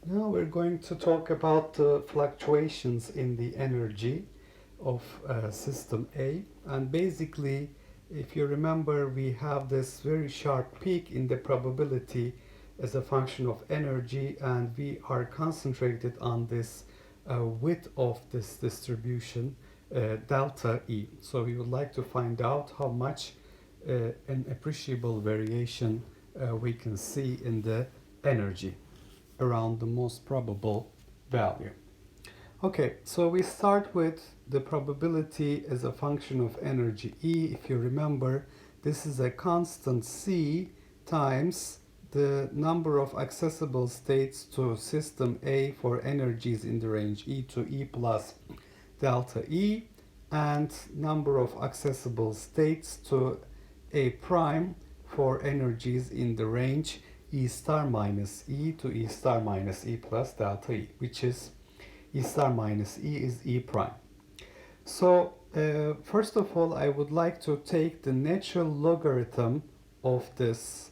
Now we're going to talk about the fluctuations in the energy of system A. And basically, if you remember, we have this very sharp peak in the probability as a function of energy, and we are concentrated on this width of this distribution, delta E. So we would like to find out how much an appreciable variation we can see in the energy around the most probable value. Okay, so we start with the probability as a function of energy E. If you remember, this is a constant C times the number of accessible states to system A for energies in the range E to E plus delta E, and number of accessible states to A prime for energies in the range E star minus E to E star minus E plus delta E, which is E star minus E is E prime. So first of all, I would like to take the natural logarithm of this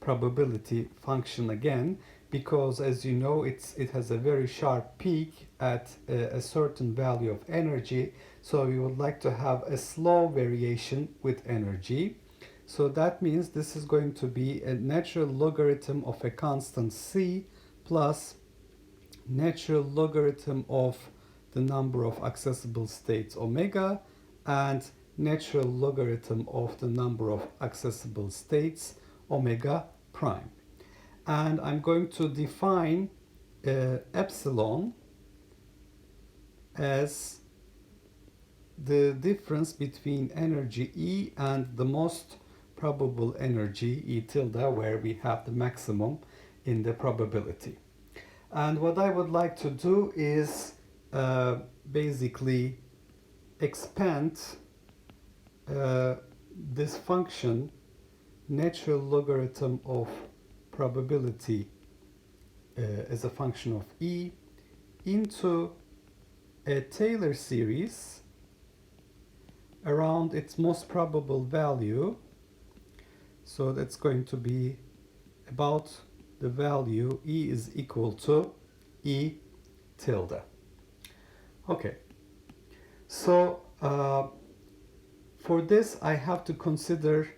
probability function again, because as you know, it has a very sharp peak at a certain value of energy. So we would like to have a slow variation with energy. So that means this is going to be a natural logarithm of a constant C plus natural logarithm of the number of accessible states omega and natural logarithm of the number of accessible states omega prime. And I'm going to define epsilon as the difference between energy E and the most probable energy E tilde, where we have the maximum in the probability. And what I would like to do is basically expand this function, natural logarithm of probability as a function of E, into a Taylor series around its most probable value. So that's going to be about the value E is equal to E tilde. Okay, so for this I have to consider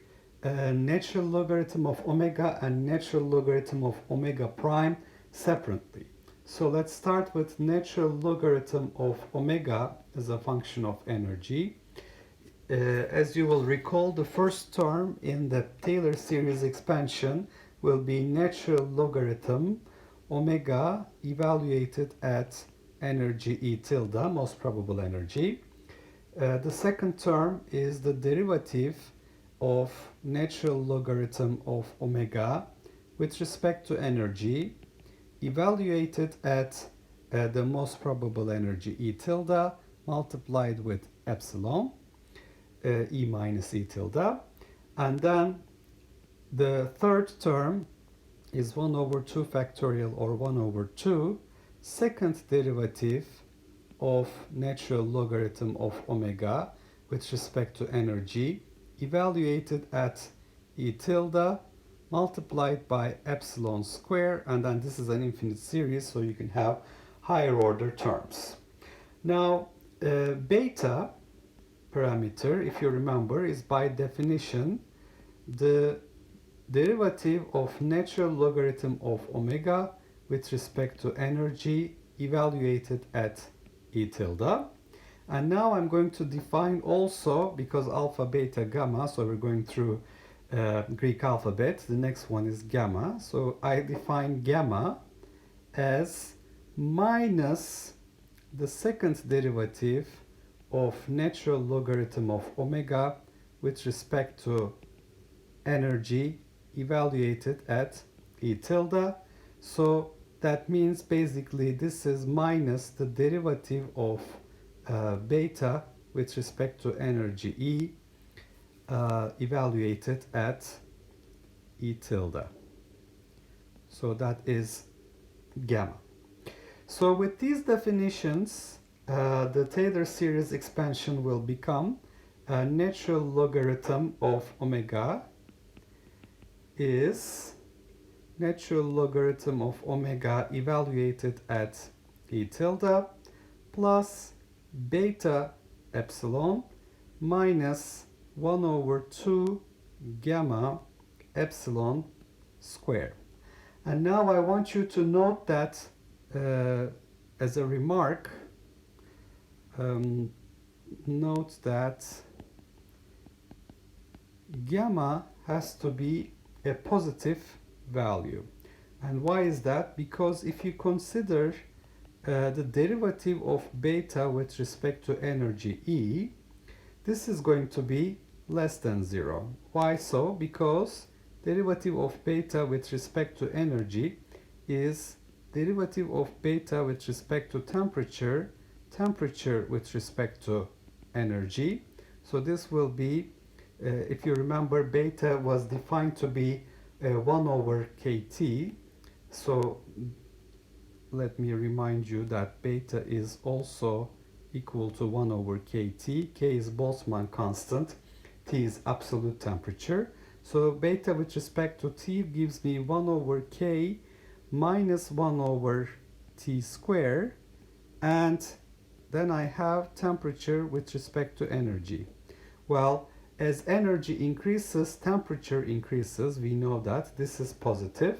natural logarithm of omega and natural logarithm of omega prime separately. So let's start with natural logarithm of omega as a function of energy. As you will recall, the first term in the Taylor series expansion will be natural logarithm omega evaluated at energy E tilde, most probable energy. The second term is the derivative of natural logarithm of omega with respect to energy evaluated at the most probable energy E tilde multiplied with epsilon, E minus E tilde. And then the third term is 1 over 2 factorial, or 1 over 2 second derivative of natural logarithm of omega with respect to energy evaluated at E tilde multiplied by epsilon square, and then this is an infinite series, so you can have higher order terms. Now beta parameter, if you remember, is by definition the derivative of natural logarithm of omega with respect to energy evaluated at E tilde. And now I'm going to define also, because alpha, beta, gamma, so we're going through Greek alphabet, the next one is gamma. So I define gamma as minus the second derivative of natural logarithm of omega with respect to energy evaluated at E tilde. So that means basically this is minus the derivative of beta with respect to energy E evaluated at E tilde. So that is gamma. So with these definitions, the Taylor series expansion will become a natural logarithm of omega is natural logarithm of omega evaluated at e tilde plus beta epsilon minus 1 over 2 gamma epsilon square. And now I want you to note that as a remark, note that gamma has to be a positive value. And why is that? Because if you consider the derivative of beta with respect to energy E, this is going to be less than 0. Why so? Because derivative of beta with respect to energy is derivative of beta with respect to temperature, temperature with respect to energy. So this will be, if you remember, beta was defined to be 1 over kT. So let me remind you that beta is also equal to 1 over kT. K is Boltzmann constant. T is absolute temperature. So beta with respect to T gives me 1 over K minus 1 over T square. And then I have temperature with respect to energy. Well, as energy increases, temperature increases. We know that this is positive.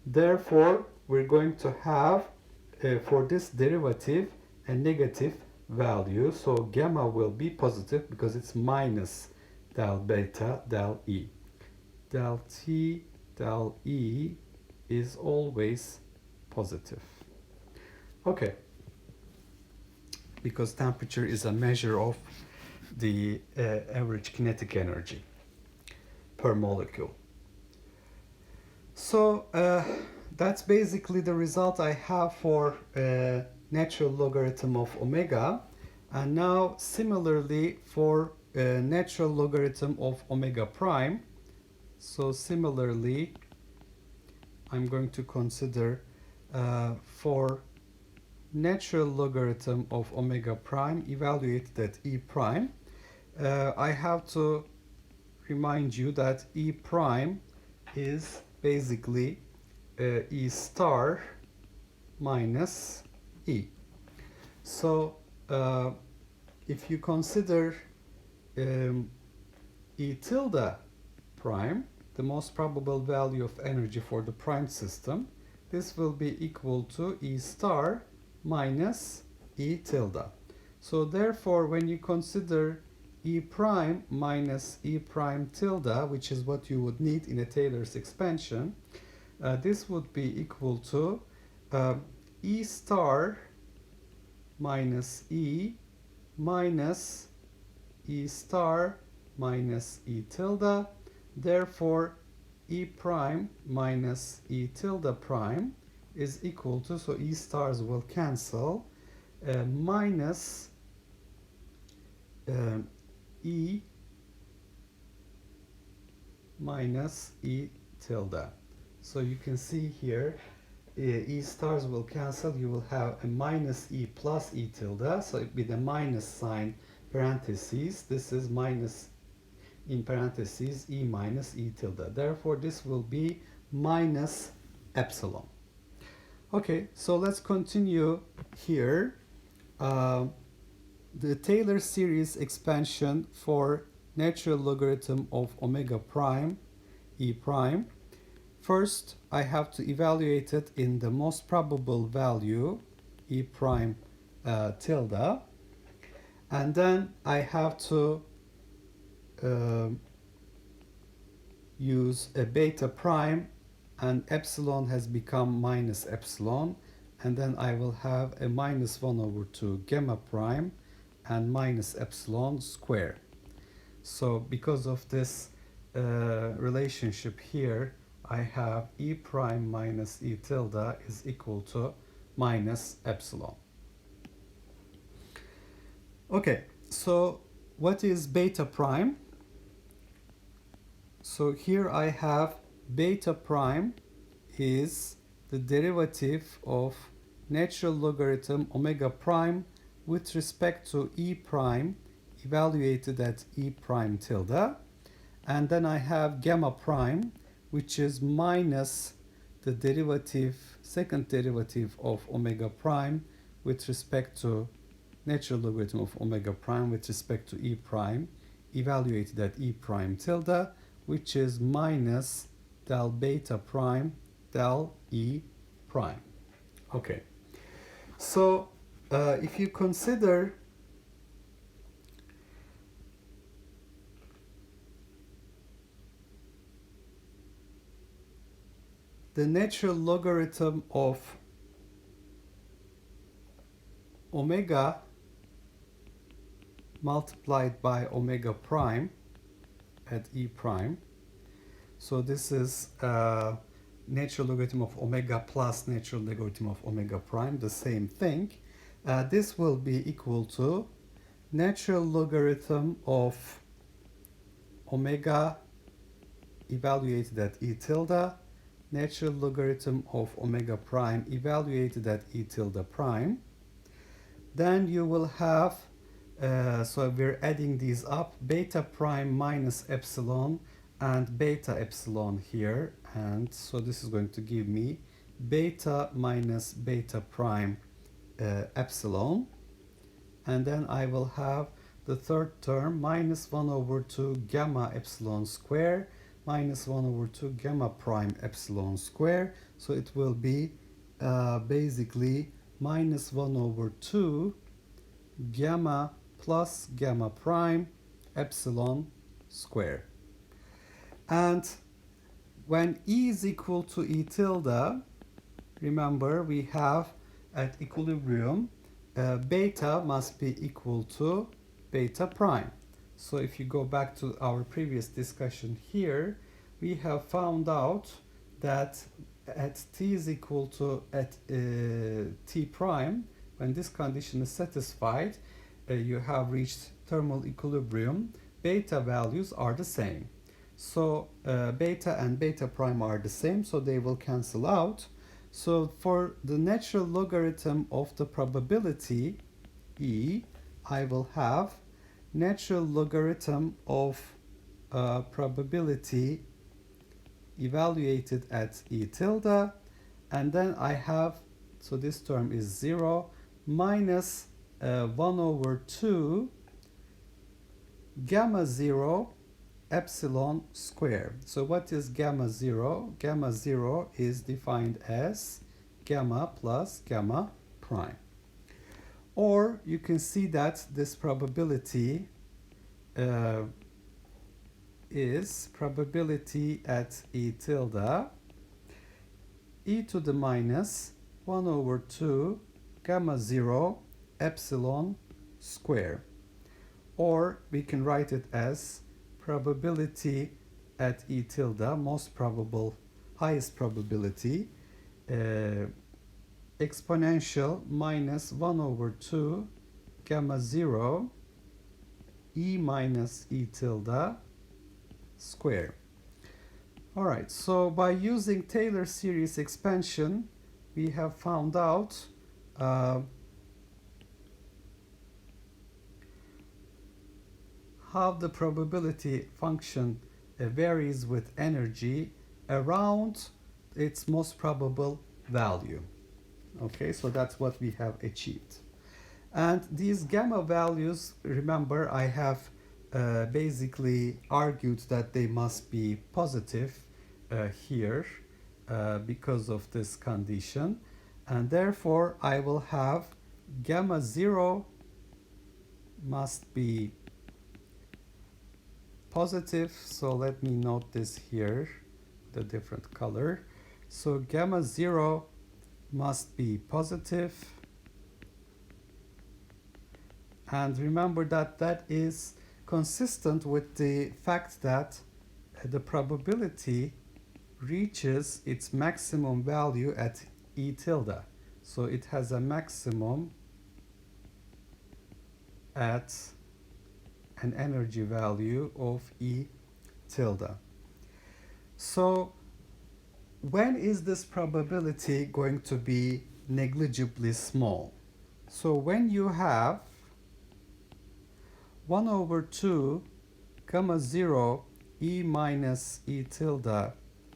Therefore, we're going to have, for this derivative, a negative value. So gamma will be positive because it's minus del beta del E. Del T del E is always positive. Okay. Because temperature is a measure of the average kinetic energy per molecule. So that's basically the result I have for natural logarithm of omega. And now similarly for natural logarithm of omega prime. So similarly, I'm going to consider for natural logarithm of omega prime evaluated at E prime. I have to remind you that E prime is basically E star minus E. So if you consider E tilde prime, the most probable value of energy for the prime system, this will be equal to E star minus E tilde. So therefore, when you consider E prime minus E prime tilde, which is what you would need in a Taylor's expansion, this would be equal to E star minus E minus E star minus E tilde. Therefore, E prime minus E tilde prime is equal to, so E stars will cancel, minus E minus E tilde. So you can see here, E stars will cancel. You will have a minus E plus E tilde. So with a minus sign, parentheses, this is minus in parentheses E minus E tilde. Therefore, this will be minus epsilon. Okay, so let's continue here. The Taylor series expansion for natural logarithm of omega prime, E prime. First, I have to evaluate it in the most probable value, E prime tilde. And then I have to use a beta prime, and epsilon has become minus epsilon, and then I will have a minus 1 over 2 gamma prime and minus epsilon square. So because of this relationship here, I have E prime minus E tilde is equal to minus epsilon. Okay, so what is beta prime? So here I have beta prime is the derivative of natural logarithm omega prime with respect to E prime evaluated at E prime tilde. And then I have gamma prime, which is minus the derivative, second derivative of omega prime with respect to natural logarithm of omega prime with respect to e prime, evaluated at e prime tilde, which is minus del beta prime del e prime. Okay, so if you consider the natural logarithm of omega multiplied by omega prime at e prime, so this is natural logarithm of omega plus natural logarithm of omega prime, the same thing. This will be equal to natural logarithm of omega evaluated at e tilde, natural logarithm of omega prime evaluated at e tilde prime. Then you will have, so we're adding these up, beta prime minus epsilon and beta epsilon here, and so this is going to give me beta minus beta prime epsilon, and then I will have the third term minus 1 over 2 gamma epsilon square minus 1 over 2 gamma prime epsilon square, so it will be basically minus 1 over 2 gamma plus gamma prime epsilon square. And when e is equal to e tilde, remember we have at equilibrium beta must be equal to beta prime. So if you go back to our previous discussion here, we have found out that at t is equal to at t prime, when this condition is satisfied, you have reached thermal equilibrium, beta values are the same. So beta and beta prime are the same, so they will cancel out. So for the natural logarithm of the probability e, I will have natural logarithm of probability evaluated at e tilde, and then I have, so this term is 0, minus 1 over 2 gamma 0 epsilon square. So what is gamma 0? Gamma 0 is defined as gamma plus gamma prime. Or you can see that this probability is probability at e tilde e to the minus 1 over 2 gamma 0 epsilon square. Or we can write it as probability at e tilde, most probable, highest probability, exponential minus 1 over 2 gamma 0 e minus e tilde square. All right, so by using Taylor series expansion, we have found out how the probability function varies with energy around its most probable value. Okay, so that's what we have achieved. And these gamma values, remember, I have basically argued that they must be positive here because of this condition. And therefore, I will have gamma 0 must be positive. So let me note this here, the different color. So gamma 0 must be positive. And remember that that is consistent with the fact that the probability reaches its maximum value at e tilde. So it has a maximum at an energy value of e tilde. So when is this probability going to be negligibly small? So when you have 1 over 2 gamma 0 e minus e tilde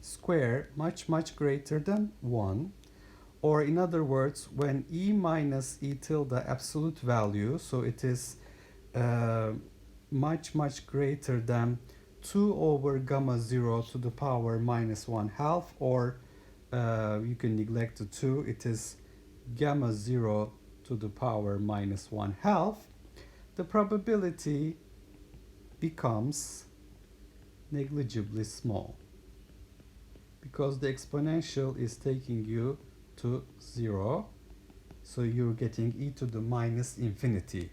square much greater than 1, or in other words, when E minus E tilde absolute value, so it is much greater than 2 over gamma 0 to the power minus 1 half, or you can neglect the 2, it is gamma 0 to the power minus 1 half, the probability becomes negligibly small because the exponential is taking you to 0, so you're getting e to the minus infinity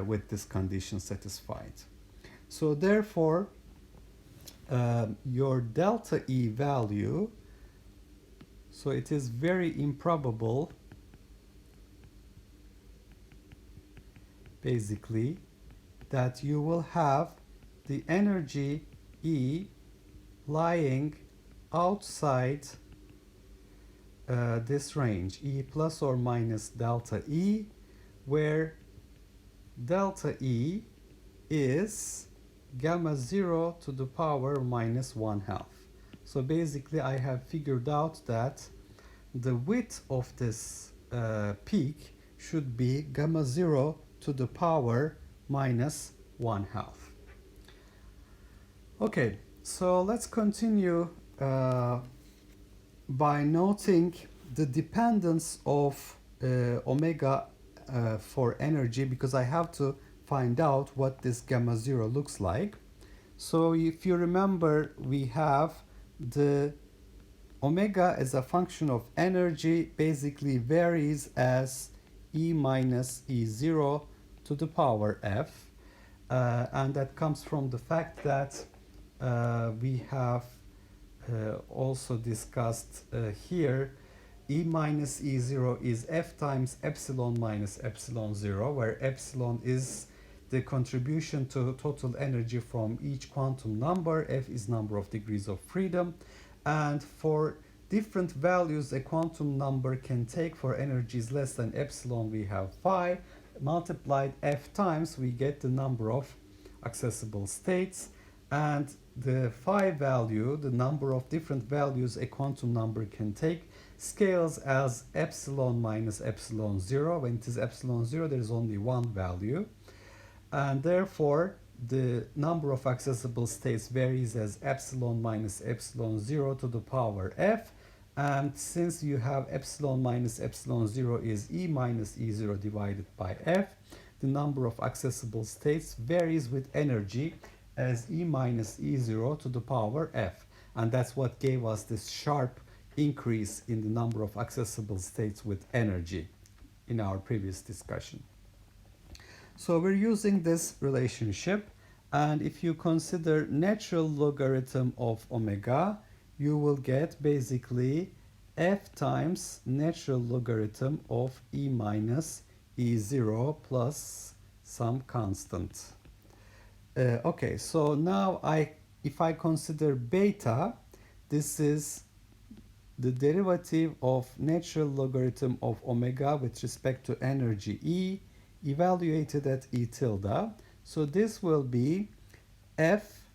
with this condition satisfied. So therefore, your delta E value, so it is very improbable, basically, that you will have the energy E lying outside this range, E plus or minus delta E, where delta E is gamma 0 to the power minus 1 half. So basically I have figured out that the width of this peak should be gamma 0 to the power minus 1 half. Okay, so let's continue by noting the dependence of omega for energy, because I have to find out what this gamma 0 looks like. So if you remember, we have the omega as a function of energy basically varies as E minus E0 to the power F, and that comes from the fact that we have also discussed here E minus E0 is F times epsilon minus epsilon 0, where epsilon is the contribution to total energy from each quantum number, F is number of degrees of freedom, and for different values a quantum number can take for energies less than epsilon, we have phi, multiplied F times, we get the number of accessible states, and the phi value, the number of different values a quantum number can take, scales as epsilon minus epsilon 0. When it is epsilon 0, there is only one value, and therefore the number of accessible states varies as epsilon minus epsilon 0 to the power F, and since you have epsilon minus epsilon 0 is E minus E0 divided by F, the number of accessible states varies with energy as E minus E0 to the power F, and that's what gave us this sharp increase in the number of accessible states with energy in our previous discussion. So we're using this relationship, and if you consider natural logarithm of omega, you will get basically F times natural logarithm of E minus E0 plus some constant. Okay, so now if I consider beta, this is the derivative of natural logarithm of omega with respect to energy E evaluated at E tilde. So this will be F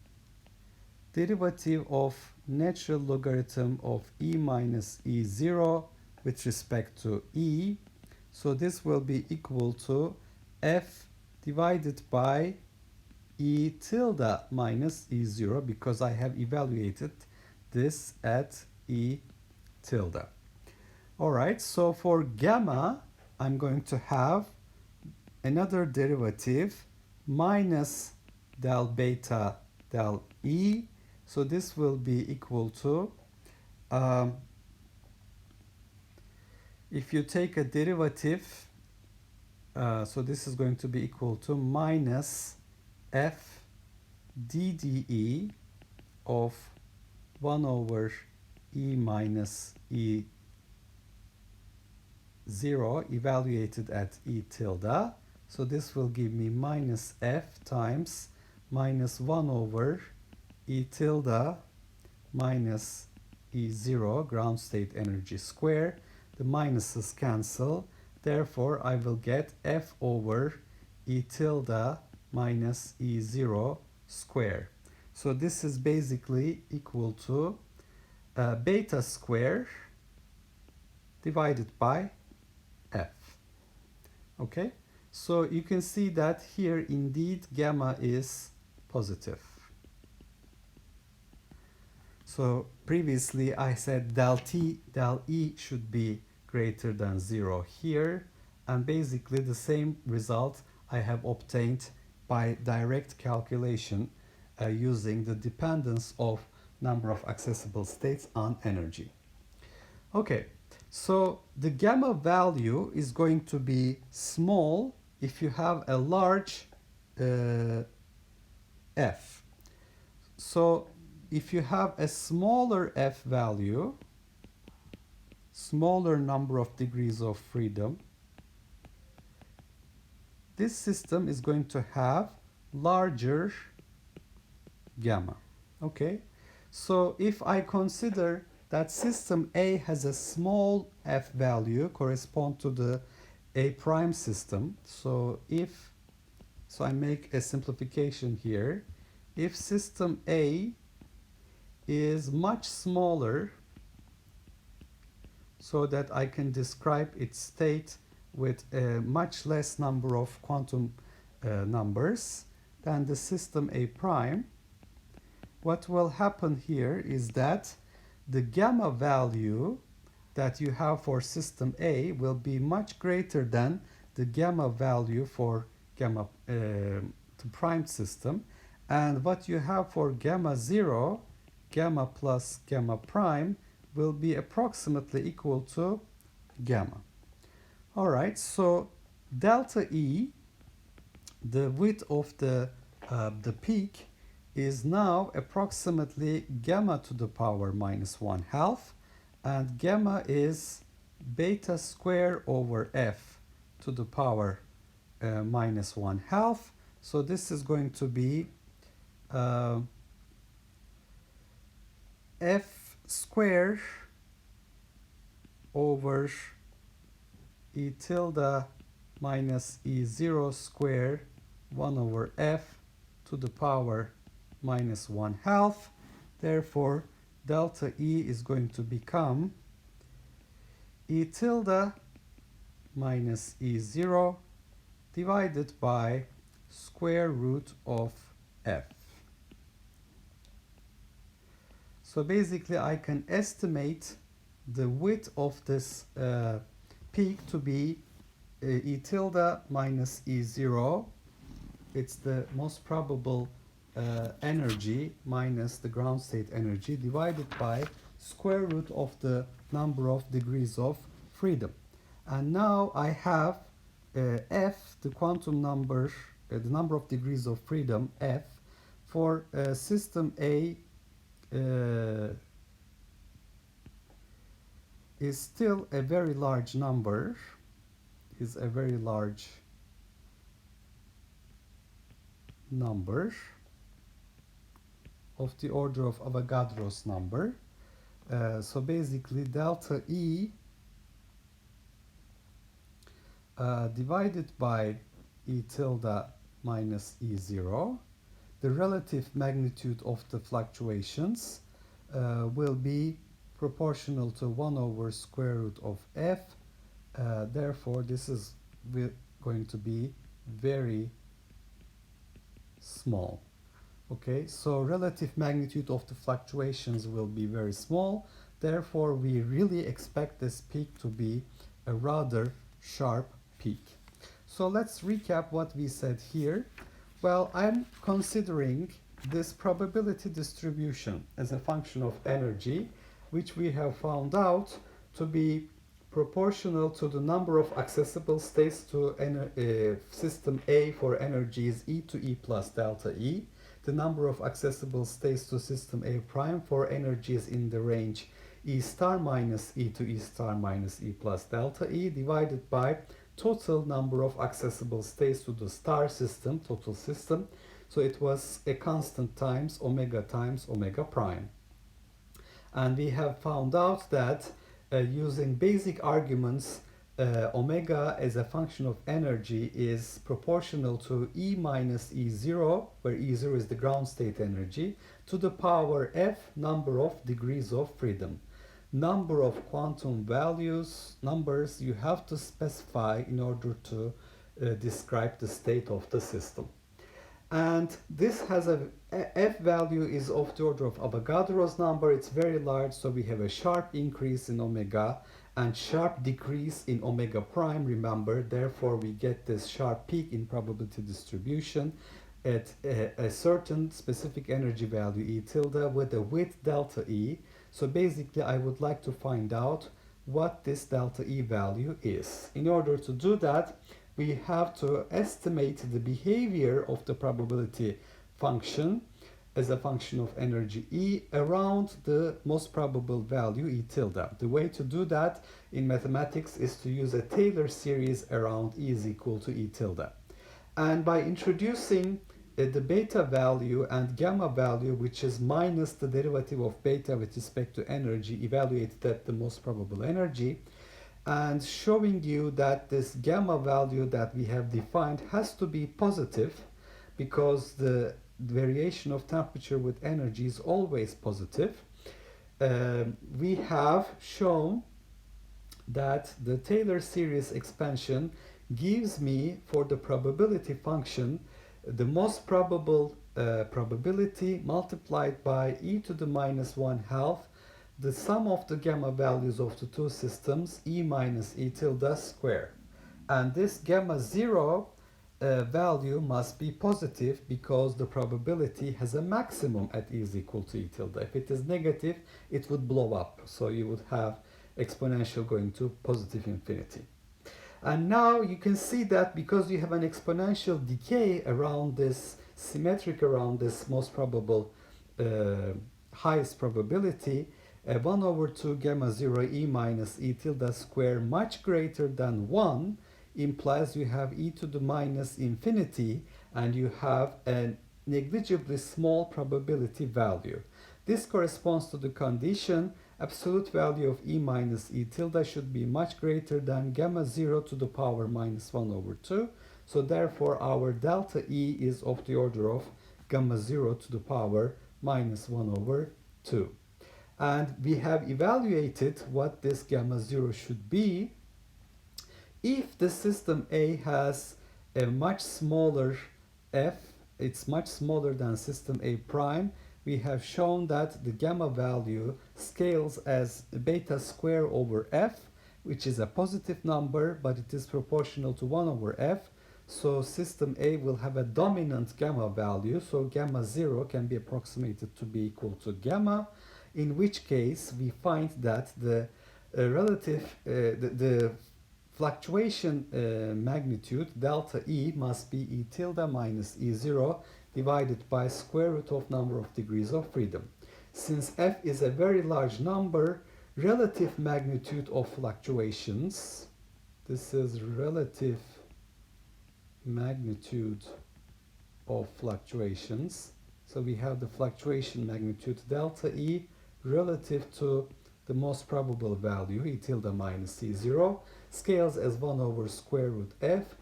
derivative of natural logarithm of E minus E0 with respect to E. So this will be equal to F divided by E tilde minus E0, because I have evaluated this at E tilde. Alright, so for gamma, I'm going to have another derivative minus del beta del E. So this will be equal to, if you take a derivative, so this is going to be equal to minus F dDE of 1 over E minus E0 evaluated at E tilde. So this will give me minus F times minus 1 over E tilde minus E0 ground state energy square. The minuses cancel. Therefore, I will get F over E tilde minus E0 square. So this is basically equal to beta square divided by f. Okay, so you can see that here indeed gamma is positive. So previously I said del t, del E should be greater than 0 here, and basically the same result I have obtained by direct calculation using the dependence of number of accessible states on energy. Okay, so the gamma value is going to be small if you have a large f. So if you have a smaller f value, smaller number of degrees of freedom, this system is going to have larger gamma. Okay, so if I consider that system A has a small f value correspond to the A prime system, so I make a simplification here. If system A is much smaller, so that I can describe its state with a much less number of quantum numbers than the system A prime, what will happen here is that the gamma value that you have for system A will be much greater than the gamma value for gamma the prime system, and what you have for gamma 0, gamma plus gamma prime, will be approximately equal to gamma. All right, so delta E, the width of the peak, is now approximately gamma to the power minus 1/2, and gamma is beta square over f to the power minus 1/2. So this is going to be f square over e tilde minus e0 square 1 over f to the power minus 1/2. Therefore, delta E is going to become e tilde minus e0 divided by square root of f. So basically I can estimate the width of this peak to be e tilde minus e0. It's the most probable energy minus the ground state energy divided by square root of the number of degrees of freedom. And now I have f, the quantum number, the number of degrees of freedom, f, for system A is still a very large number, is a very large number of the order of Avogadro's number. So basically delta E divided by e tilde minus e0, the relative magnitude of the fluctuations will be proportional to 1 over square root of f. Therefore, this is going to be very small. Okay, so relative magnitude of the fluctuations will be very small. Therefore, we really expect this peak to be a rather sharp peak. So let's recap what we said here. Well, I'm considering this probability distribution as a function of energy, which we have found out to be proportional to the number of accessible states to system A for energies E to E plus delta E, the number of accessible states to system A prime for energies in the range E star minus E to E star minus E plus delta E divided by total number of accessible states to the star system, total system. So it was a constant times omega prime. And we have found out that using basic arguments omega as a function of energy is proportional to E minus E0, where E0 is the ground state energy, to the power F number of degrees of freedom. Number of quantum numbers you have to specify in order to describe the state of the system. And this has a F value is of the order of Avogadro's number. It's very large, so we have a sharp increase in omega and sharp decrease in omega prime, remember. Therefore, we get this sharp peak in probability distribution at a certain specific energy value E tilde with a width delta E. So basically, I would like to find out what this delta E value is. In order to do that, we have to estimate the behavior of the probability function as a function of energy E around the most probable value E tilde. The way to do that in mathematics is to use a Taylor series around E is equal to E tilde. And by introducing the beta value and gamma value, which is minus the derivative of beta with respect to energy evaluated at the most probable energy, and showing you that this gamma value that we have defined has to be positive because the variation of temperature with energy is always positive. We have shown that the Taylor series expansion gives me, for the probability function, the most probable probability multiplied by e to the minus 1/2 the sum of the gamma values of the two systems, E minus E tilde square. And this gamma 0 value must be positive because the probability has a maximum at E is equal to E tilde. If it is negative, it would blow up. So you would have exponential going to positive infinity. And now you can see that because you have an exponential decay around this, symmetric around this most probable highest probability, 1 over 2 gamma 0 E minus E tilde square much greater than 1 implies you have E to the minus infinity and you have a negligibly small probability value. This corresponds to the condition absolute value of E minus E tilde should be much greater than gamma 0 to the power minus 1 over 2. So therefore our delta E is of the order of gamma 0 to the power minus 1 over 2. And we have evaluated what this gamma 0 should be if the system A has a much smaller f, it's much smaller than system A prime. We have shown that the gamma value scales as beta square over f, which is a positive number, but it is proportional to 1 over f. So system A will have a dominant gamma value, so gamma 0 can be approximated to be equal to gamma, in which case we find that the fluctuation magnitude delta E must be E tilde minus E0 divided by square root of number of degrees of freedom. Since f is a very large number, relative magnitude of fluctuations, this is relative magnitude of fluctuations. So we have the fluctuation magnitude delta E relative to the most probable value, E tilde minus E0, scales as 1 over square root f.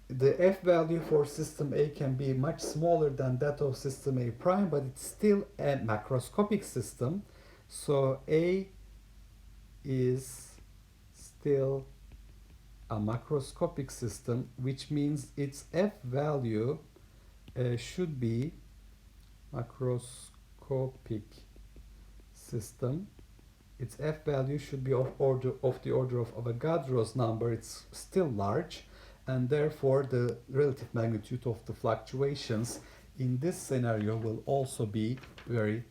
The f value for system A can be much smaller than that of system A prime, but it's still a macroscopic system. So A is still a macroscopic system, which means its f value should be macroscopic system. Its f value should be of the order of Avogadro's number. It's still large, and therefore the relative magnitude of the fluctuations in this scenario will also be very